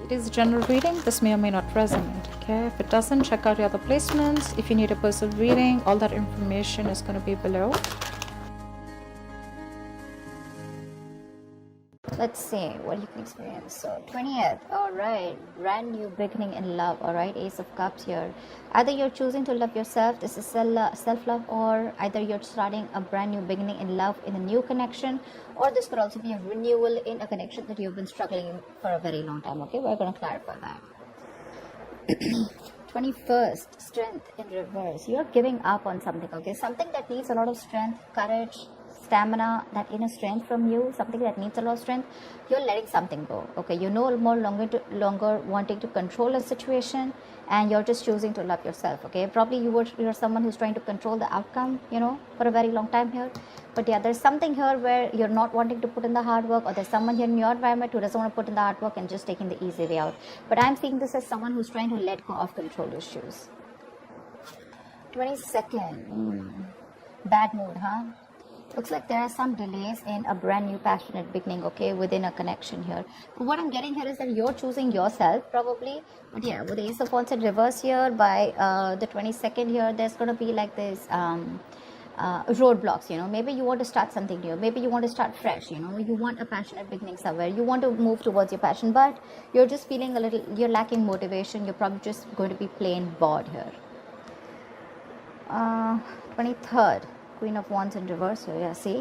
It is a general reading. This may or may not resonate. Okay, if it doesn't, check out your other placements. If you need a personal reading, all that information is going to be below. Let's see what you can experience. So 20th, all right, brand new beginning in love. All right, Ace of Cups here. Either you're choosing to love yourself, this is self-love, or either you're starting a brand new beginning in love in a new connection, or this could also be a renewal in a connection that you've been struggling for a very long time. Okay, we're going to clarify that. 21st, strength in reverse. You're giving up on something. Okay, something that needs a lot of strength, courage, stamina, that inner strength from you, something that needs a lot of strength, you're letting something go. Okay, you're no longer wanting to control a situation, and you're just choosing to love yourself. Okay, probably you're someone who's trying to control the outcome, for a very long time here. But yeah, there's something here where you're not wanting to put in the hard work, or there's someone here in your environment who doesn't want to put in the hard work and just taking the easy way out. But I'm seeing this as someone who's trying to let go of control issues. 22nd, bad mood, huh? Looks like there are some delays in a brand new passionate beginning, okay, within a connection here. But what I'm getting here is that you're choosing yourself, probably. But yeah, with the Ace of Wands in reverse here, by the 22nd here, there's going to be like this roadblocks, maybe you want to start something new, maybe you want to start fresh, you want a passionate beginning somewhere, you want to move towards your passion, but you're just feeling you're lacking motivation, you're probably just going to be plain bored here. 23rd, Queen of Wands in reverse here, yeah, see?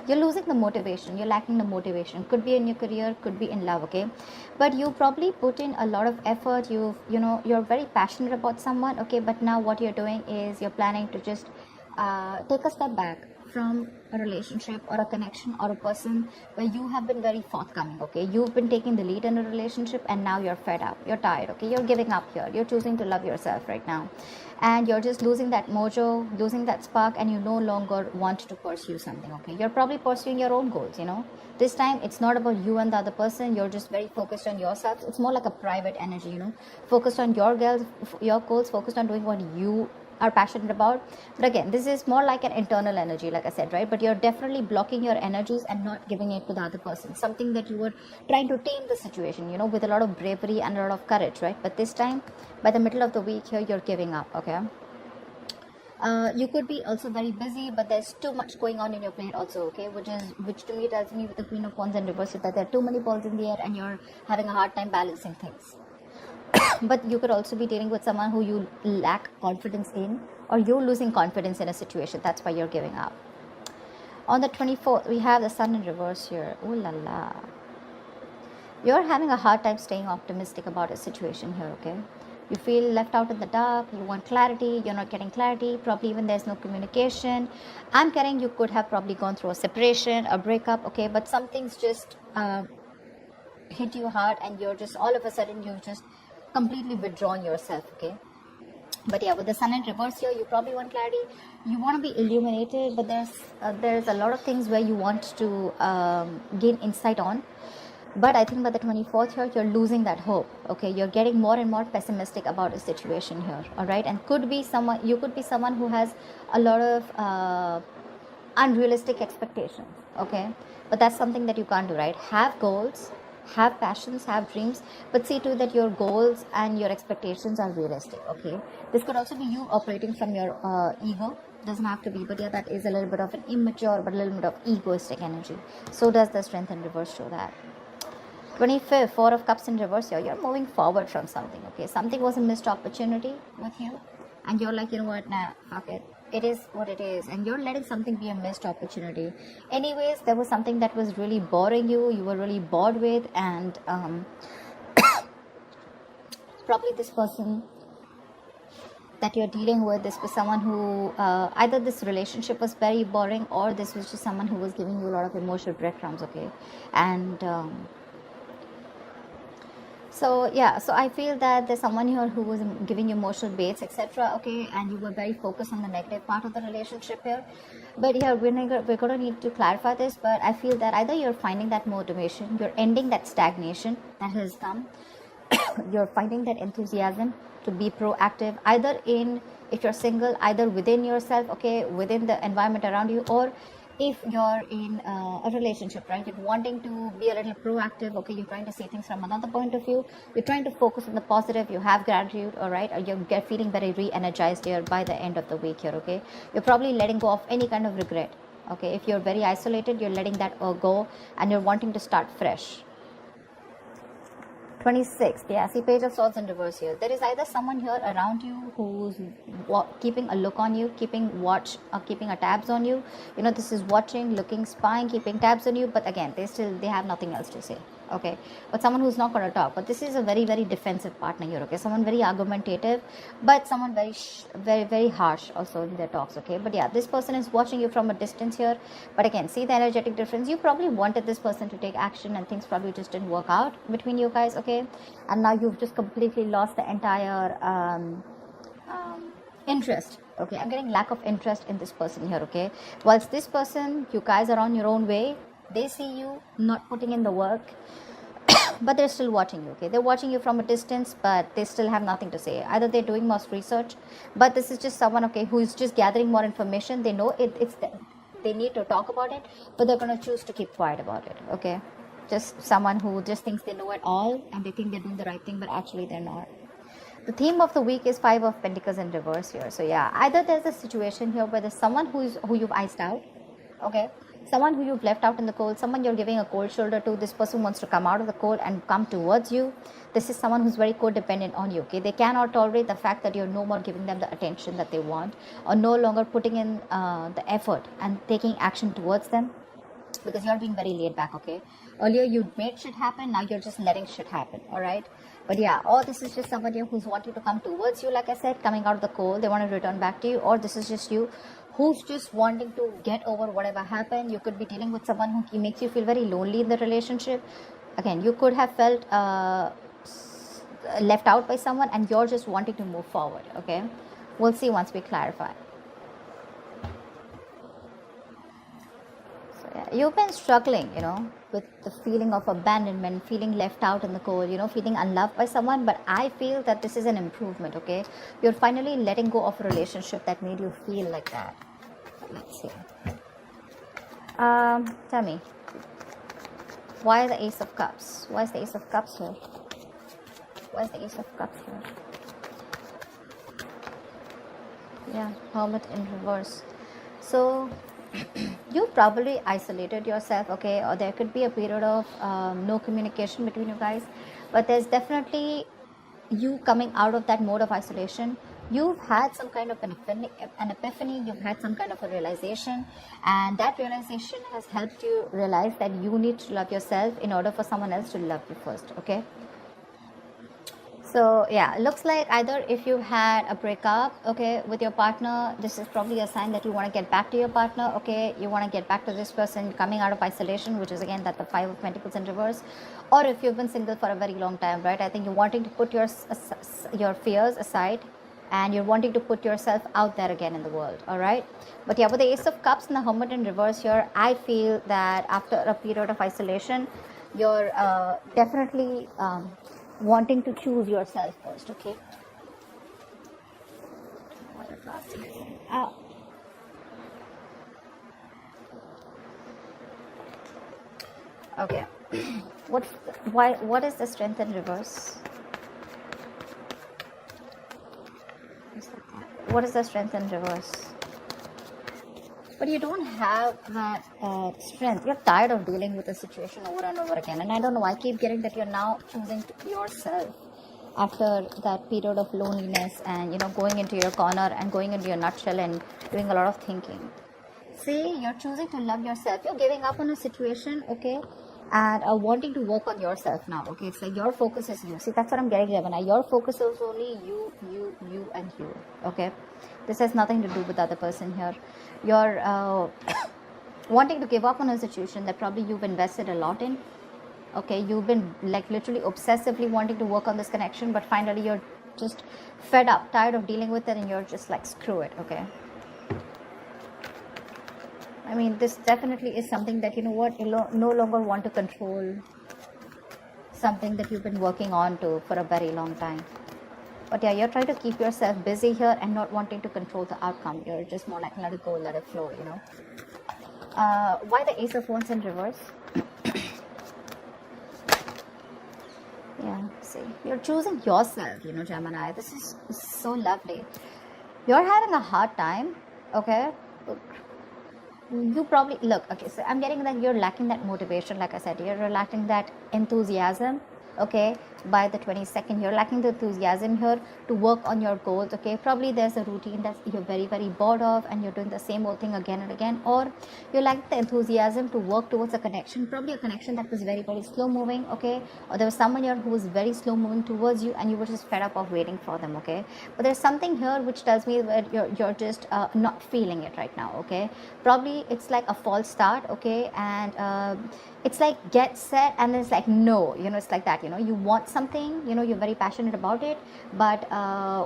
You're losing the motivation, you're lacking the motivation. Could be in your career, could be in love, okay? But you probably put in a lot of effort, you're very passionate about someone, okay? But now what you're doing is you're planning to just take a step back from a relationship or a connection or a person where you have been very forthcoming, okay? You've been taking the lead in a relationship, and now you're fed up, you're tired, okay? You're giving up here, you're choosing to love yourself right now, and you're just losing that mojo, losing that spark, and you no longer want to pursue something, okay? You're probably pursuing your own goals, this time it's not about you and the other person, you're just very focused on yourself. It's more like a private energy, focused on your goals, focused on doing what you are passionate about. But again, this is more like an internal energy, like I said, right? But you're definitely blocking your energies and not giving it to the other person, something that you were trying to tame the situation, with a lot of bravery and a lot of courage, right? But this time, by the middle of the week here, you're giving up, okay? You could be also very busy, but there's too much going on in your plate also, okay? Which to me tells me, with the Queen of Wands and reverse, that there are too many balls in the air and you're having a hard time balancing things. But you could also be dealing with someone who you lack confidence in, or you're losing confidence in a situation. That's why you're giving up. On the 24th, we have the Sun in reverse here. Ooh la la. You're having a hard time staying optimistic about a situation here, okay? You feel left out in the dark, you want clarity, you're not getting clarity, probably even there's no communication. I'm getting you could have probably gone through a separation, a breakup, okay? But something's just hit you hard, and you're just, all of a sudden, you've just completely withdrawn yourself, okay? But yeah, with the Sun in reverse here, you probably want clarity, you want to be illuminated, but there's a lot of things where you want to gain insight on. But I think by the 24th here, you're losing that hope, okay? You're getting more and more pessimistic about a situation here, all right? And you could be someone who has a lot of unrealistic expectations, okay? But that's something that you can't do, right? Have goals, have passions, have dreams, but see to that your goals and your expectations are realistic, okay? This could also be you operating from your ego. Doesn't have to be, but yeah, that is a little bit of an immature but a little bit of egoistic energy. So does the Strength in reverse show that. 25th, Four of Cups in reverse here, you're moving forward from something, okay? Something was a missed opportunity with you, and you're like, you know what, nah, fuck it. It is what it is, and you're letting something be a missed opportunity. Anyways, there was something that was really boring you were really bored with, and probably this person that you're dealing with, this was someone who, either this relationship was very boring, or this was just someone who was giving you a lot of emotional breadcrumbs, okay? And so yeah, so I feel that there's someone here who was giving you emotional baits, etc., okay, and you were very focused on the negative part of the relationship here. But yeah, we're going to need to clarify this, but I feel that either you're finding that motivation, you're ending that stagnation that has come, you're finding that enthusiasm to be proactive, either in, if you're single, either within yourself, okay, within the environment around you, or if you're in a relationship, right, you're wanting to be a little proactive, okay, you're trying to see things from another point of view, you're trying to focus on the positive, you have gratitude, all right, or you're feeling very re-energized here by the end of the week here, okay. You're probably letting go of any kind of regret, okay. If you're very isolated, you're letting that go and you're wanting to start fresh. 26th, yeah, see Page of Swords in reverse here. There is either someone here around you who's keeping a look on you, keeping a tabs on you. You know, this is watching, looking, spying, keeping tabs on you. But again, they have nothing else to say. Okay, but someone who's not going to talk. But this is a very, very defensive partner here. Okay, someone very argumentative, but someone very, very harsh also in their talks. Okay, but yeah, this person is watching you from a distance here. But again, see the energetic difference. You probably wanted this person to take action, and things probably just didn't work out between you guys. Okay, and now you've just completely lost the entire interest. Okay, I'm getting lack of interest in this person here. Okay, whilst this person, you guys are on your own way. They see you not putting in the work, but they're still watching you. Okay, they're watching you from a distance, but they still have nothing to say. Either they're doing more research, but this is just someone, okay, who is just gathering more information. They know they need to talk about it, but they're going to choose to keep quiet about it. Okay, just someone who just thinks they know it all and they think they're doing the right thing, but actually they're not. The theme of the week is 5 of Pentacles in reverse here. So yeah, either there's a situation here where there's someone who you've iced out, okay, someone who you've left out in the cold, someone you're giving a cold shoulder to. This person wants to come out of the cold and come towards you. This is someone who's very codependent on you. Okay, they cannot tolerate the fact that you're no more giving them the attention that they want, or no longer putting in the effort and taking action towards them, because you're being very laid back. Okay, earlier you made shit happen, now you're just letting shit happen. All right, but yeah, or this is just somebody who's wanting to come towards you, like I said, coming out of the cold. They want to return back to you, or this is just you who's just wanting to get over whatever happened. You could be dealing with someone who makes you feel very lonely in the relationship. Again, you could have felt left out by someone, and you're just wanting to move forward. Okay, we'll see once we clarify. So yeah, you've been struggling, you know, with the feeling of abandonment, feeling left out in the cold, you know, feeling unloved by someone. But I feel that this is an improvement. Okay, you're finally letting go of a relationship that made you feel like that. Let's see. Tell me, why the Ace of Cups? Why is the Ace of Cups here? Why is the Ace of Cups here? Yeah, Hermit in reverse. So you probably isolated yourself, okay, or there could be a period of no communication between you guys, but there's definitely you coming out of that mode of isolation. You've had some kind of an epiphany, you've had some kind of a realization, and that realization has helped you realize that you need to love yourself in order for someone else to love you first. Okay, so yeah, it looks like either if you had a breakup, okay, with your partner, this is probably a sign that you want to get back to your partner. Okay, you want to get back to this person coming out of isolation, which is again that the 5 of Pentacles in reverse. Or if you've been single for a very long time, right, I think you're wanting to put your fears aside, and you're wanting to put yourself out there again in the world. All right, but yeah, with the Ace of Cups and the Hermit in reverse here, I feel that after a period of isolation, you're definitely wanting to choose yourself first. Okay, okay. What is the Strength in reverse? What is the Strength in reverse? But you don't have that strength. You're tired of dealing with the situation over and over again. And I don't know, I keep getting that you're now choosing to be yourself after that period of loneliness and, you know, going into your corner and going into your nutshell and doing a lot of thinking. See, you're choosing to love yourself. You're giving up on a situation, okay, and wanting to work on yourself now. Okay, it's like your focus is you. See, that's what I'm getting, Gemini. Your focus is only you, and you. Okay, this has nothing to do with the other person here. You're wanting to give up on a situation that probably you've invested a lot in. Okay, you've been like literally obsessively wanting to work on this connection, but finally you're just fed up, tired of dealing with it, and you're just like, screw it. Okay, I mean, this definitely is something that, you know what, you no longer want to control, something that you've been working on to for a very long time. But yeah, you're trying to keep yourself busy here and not wanting to control the outcome. You're just more like, let it go, let it flow, you know. Why the Ace of Wands in reverse? Yeah, see, you're choosing yourself, you know, Gemini. This is so lovely. You're having a hard time, okay? You probably, look, okay, so I'm getting that you're lacking that motivation, like I said, you're lacking that enthusiasm, okay? By the 22nd, you're lacking the enthusiasm here to work on your goals, okay? Probably there's a routine that you're very, very bored of and you're doing the same old thing again and again, or you're lacking the enthusiasm to work towards a connection, probably a connection that was very, very slow moving, okay? Or there was someone here who was very slow moving towards you and you were just fed up of waiting for them, okay? But there's something here which tells me that you're just not feeling it right now, okay? Probably it's like a false start, okay? And it's like get set and then it's like no, you know, it's like that, you know, you want something, you know, you're very passionate about it, but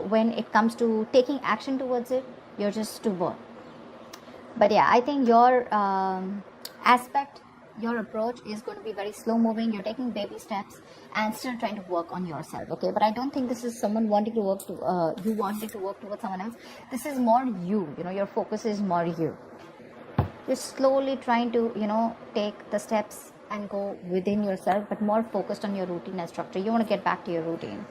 when it comes to taking action towards it, you're just too bored. But yeah, I think your aspect, your approach is going to be very slow moving. You're taking baby steps and still trying to work on yourself, okay? But I don't think this is someone wanting to work to you wanting to work towards someone else. This is more you know, your focus is more you. You're slowly trying to, you know, take the steps and go within yourself, but more focused on your routine and structure. You want to get back to your routine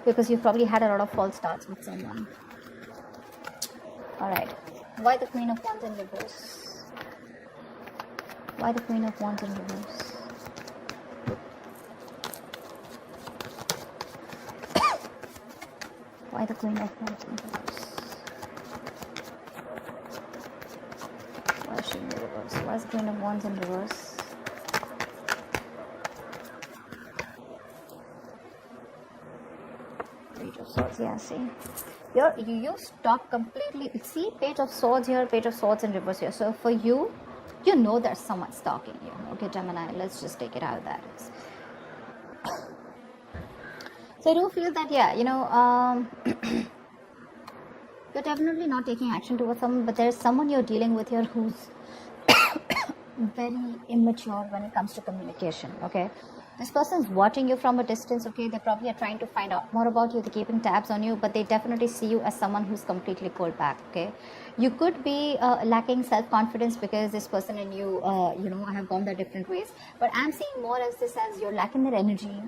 because you've probably had a lot of false starts with someone. All right. Why the Queen of Wands in reverse? Why the Queen of Wands in reverse? Why the Queen of Wands in reverse? Why is she in reverse? Why is the Queen of Wands in reverse? Page of Swords, yeah, see? You stop completely. See, Page of Swords here, Page of Swords in reverse here. So for you, you know there's someone stalking you. Okay, Gemini, let's just take it how that is. So I do feel that, yeah, you know, you're definitely not taking action towards someone, but there's someone you're dealing with here who's very immature when it comes to communication, okay? This person's watching you from a distance, okay? They probably are trying to find out more about you, they're keeping tabs on you, but they definitely see you as someone who's completely pulled back, okay? You could be lacking self-confidence because this person and you, you know, have gone their different ways, but I'm seeing more as this as you're lacking that energy,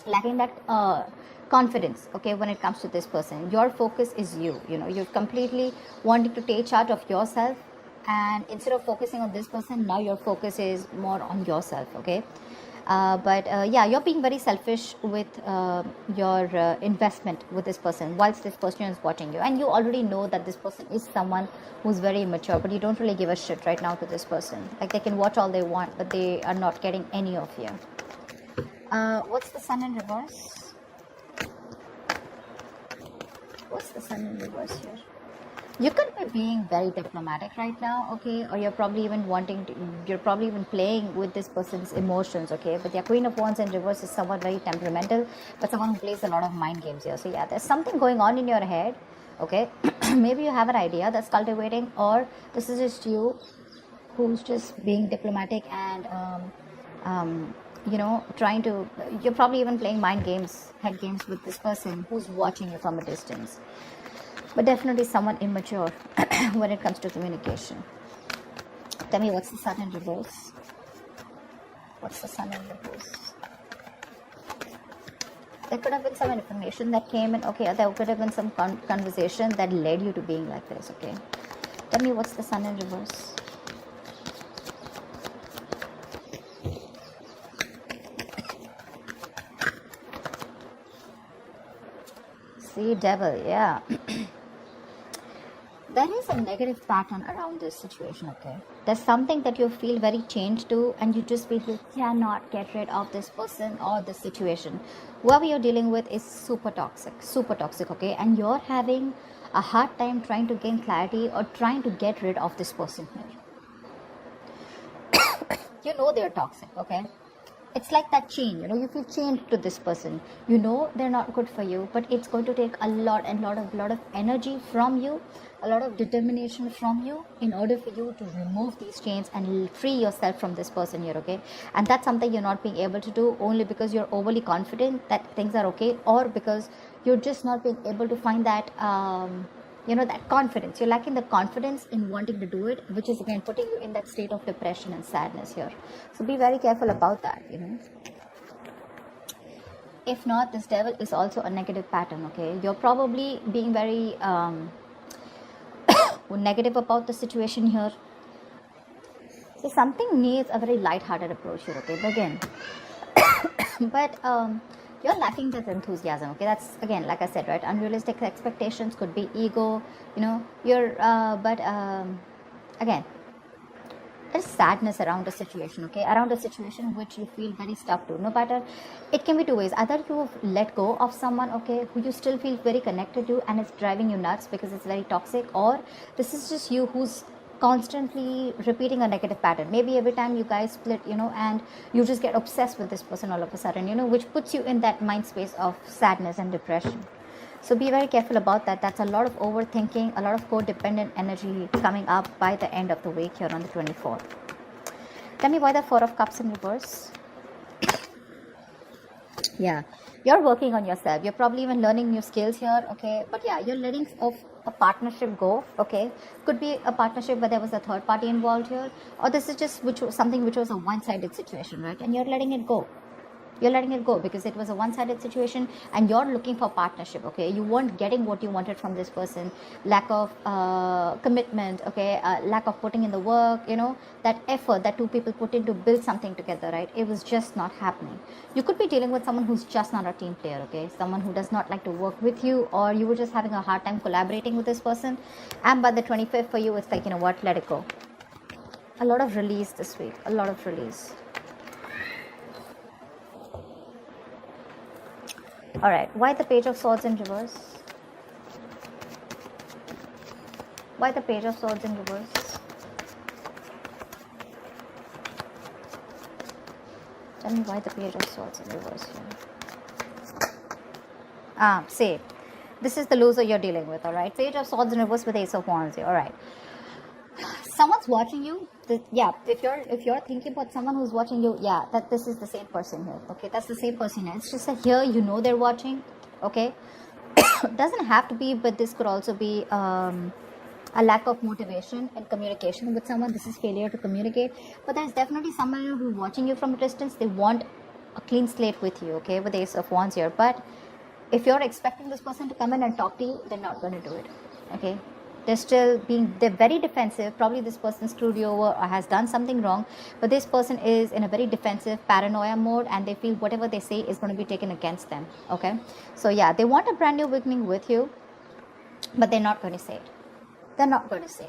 lacking that confidence, okay, when it comes to this person. Your focus is you, you know, you're completely wanting to take charge of yourself, and instead of focusing on this person, now your focus is more on yourself, okay? But yeah, you're being very selfish with your investment with this person whilst this person is watching you, and you already know that this person is someone who's very immature, but you don't really give a shit right now to this person. Like, they can watch all they want, but they are not getting any of you. What's the Sun in reverse? What's the Sun in reverse here? You could be being very diplomatic right now, okay? Or you're probably even you're probably even playing with this person's emotions, okay? But the Queen of Wands in reverse is someone very temperamental, but someone who plays a lot of mind games here. So yeah, there's something going on in your head, okay? Maybe you have an idea that's cultivating, or this is just you who's just being diplomatic and, you know, you're probably even playing mind games, head games with this person who's watching you from a distance. But definitely someone immature when it comes to communication. Tell me, what's the Sun in reverse? What's the Sun in reverse? There could have been some information that came in, okay, there could have been some conversation that led you to being like this, okay? Tell me, what's the Sun in reverse? See, Devil, yeah. There is a negative pattern around this situation, okay? There's something that you feel very changed to, and you just feel you cannot get rid of this person or this situation. Whoever you're dealing with is super toxic, okay? And you're having a hard time trying to gain clarity or trying to get rid of this person here. You know they're toxic, okay? It's like that chain, you know, you feel chained to this person. You know they're not good for you, but it's going to take a lot of energy from you, a lot of determination from you in order for you to remove these chains and free yourself from this person here, okay? And that's something you're not being able to do only because you're overly confident that things are okay, or because you're just not being able to find that that confidence. You're lacking the confidence in wanting to do it, which is again putting you in that state of depression and sadness here. So be very careful about that. If not, this devil is also a negative pattern. Okay, you're probably being very negative about the situation here. So something needs a very light-hearted approach here. Okay, but again, you're lacking that enthusiasm. Okay, that's again, like I said, right? Unrealistic expectations, could be ego. Again, there's sadness around a situation. Okay, around a situation which you feel very stuck to. No matter, it can be two ways. Either you've let go of someone, okay, who you still feel very connected to, and it's driving you nuts because it's very toxic, or this is just you who's constantly repeating a negative pattern. Maybe every time you guys split, and you just get obsessed with this person all of a sudden, which puts you in that mind space of sadness and depression. So be very careful about that. That's a lot of overthinking, a lot of codependent energy coming up by the end of the week here on the 24th. Tell me why the Four of Cups in reverse. Yeah, you're working on yourself. You're probably even learning new skills here, okay? But yeah, you're letting a partnership go, okay? Could be a partnership where there was a third party involved here, or this is just something which was a one-sided situation, right? And you're letting it go. You're letting it go because it was a one-sided situation, and you're looking for partnership, okay? You weren't getting what you wanted from this person. Lack of commitment, okay? Lack of putting in the work, that effort that two people put in to build something together, right? It was just not happening. You could be dealing with someone who's just not a team player, okay? Someone who does not like to work with you, or you were just having a hard time collaborating with this person. And by the 25th for you, it's like, what, let it go. A lot of release this week, a lot of release. All right, why the Page of Swords in reverse? Why the Page of Swords in reverse? Tell me why the Page of Swords in reverse here. See, this is the loser you're dealing with, all right? Page of Swords in reverse with Ace of Wands here, all right. Someone's watching you. If you're thinking about someone who's watching you, that this is the same person here. Okay, that's the same person here. It's just that here they're watching. Okay, doesn't have to be, but this could also be a lack of motivation and communication with someone. This is failure to communicate. But there's definitely someone who's watching you from a distance. They want a clean slate with you. Okay, with the Ace of Wands here. But if you're expecting this person to come in and talk to you, they're not going to do it. Okay. They're very defensive. Probably this person screwed you over or has done something wrong, but this person is in a very defensive paranoia mode, and they feel whatever they say is going to be taken against them. Okay, so yeah, they want a brand new beginning with you, but they're not going to say it. They're not going to say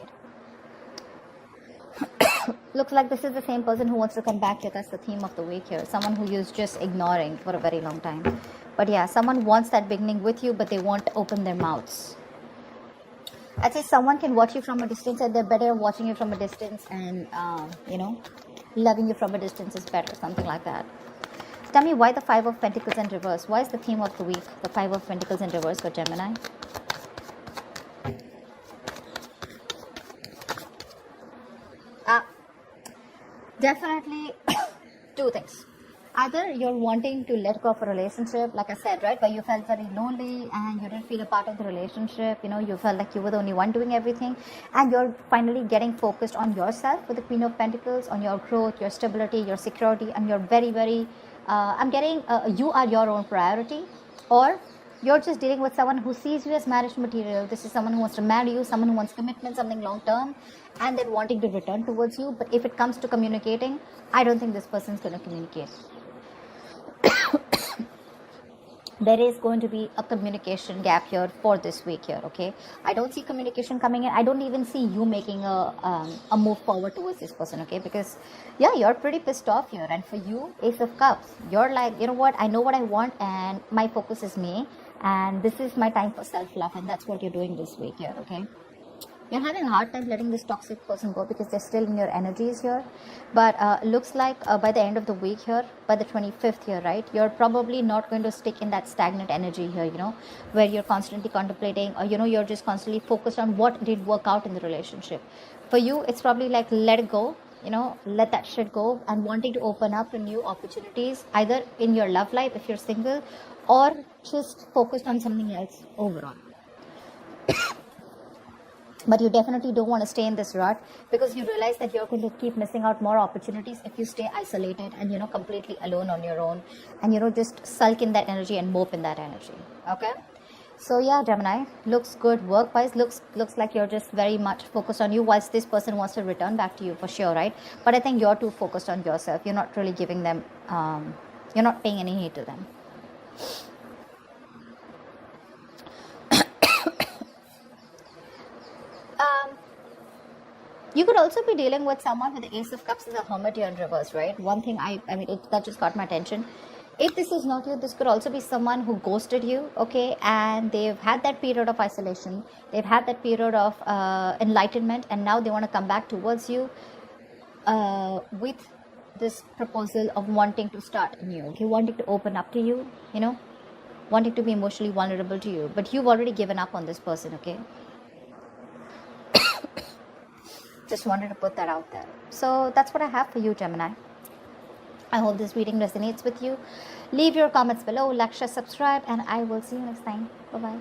it. Looks like this is the same person who wants to come back. That's the theme of the week here. Someone who you're just ignoring for a very long time. But yeah, someone wants that beginning with you, but they won't open their mouths. I'd say someone can watch you from a distance, and they're better watching you from a distance, and loving you from a distance is better, something like that. Tell me why the Five of Pentacles in reverse. Why is the theme of the week the Five of Pentacles in reverse for Gemini? Definitely two things. Either you're wanting to let go of a relationship, like I said, right, where you felt very lonely and you didn't feel a part of the relationship, you felt like you were the only one doing everything, and you're finally getting focused on yourself with the Queen of Pentacles, on your growth, your stability, your security, and you're very, very, you are your own priority. Or you're just dealing with someone who sees you as marriage material. This is someone who wants to marry you, someone who wants commitment, something long term, and then wanting to return towards you. But if it comes to communicating, I don't think this person's going to communicate. There is going to be a communication gap here for this week here, okay? I don't see communication coming in. I don't even see you making a move forward towards this person, okay? Because, yeah, you're pretty pissed off here. And for you, Ace of Cups, you're like, you know what? I know what I want, and my focus is me. And this is my time for self-love, and that's what you're doing this week here, okay? You're having a hard time letting this toxic person go because they're still in your energies here. But looks like by the end of the week here, by the 25th here, right, you're probably not going to stick in that stagnant energy here, where you're constantly contemplating, or, you're just constantly focused on what did work out in the relationship. For you, it's probably like let it go, let that shit go, and wanting to open up to new opportunities, either in your love life if you're single, or just focused on something else overall. But you definitely don't want to stay in this rut, because you realize that you're going to keep missing out more opportunities if you stay isolated and, you know, completely alone on your own, and, you know, just sulk in that energy and mope in that energy. Okay. So yeah, Gemini, looks good work wise. Looks like you're just very much focused on you, whilst this person wants to return back to you for sure, right? But I think you're too focused on yourself. You're not really giving them you're not paying any heed to them. You could also be dealing with someone with the Ace of Cups as a Hermit here in reverse, right? One thing that just got my attention. If this is not you, this could also be someone who ghosted you, okay? And they've had that period of isolation. They've had that period of enlightenment, and now they want to come back towards you with this proposal of wanting to start anew, okay? Wanting to open up to you, you know? Wanting to be emotionally vulnerable to you. But you've already given up on this person, okay? Just wanted to put that out there. So that's what I have for you, Gemini. I hope this reading resonates with you. Leave your comments below, like, share, subscribe, and I will see you next time. Bye-bye.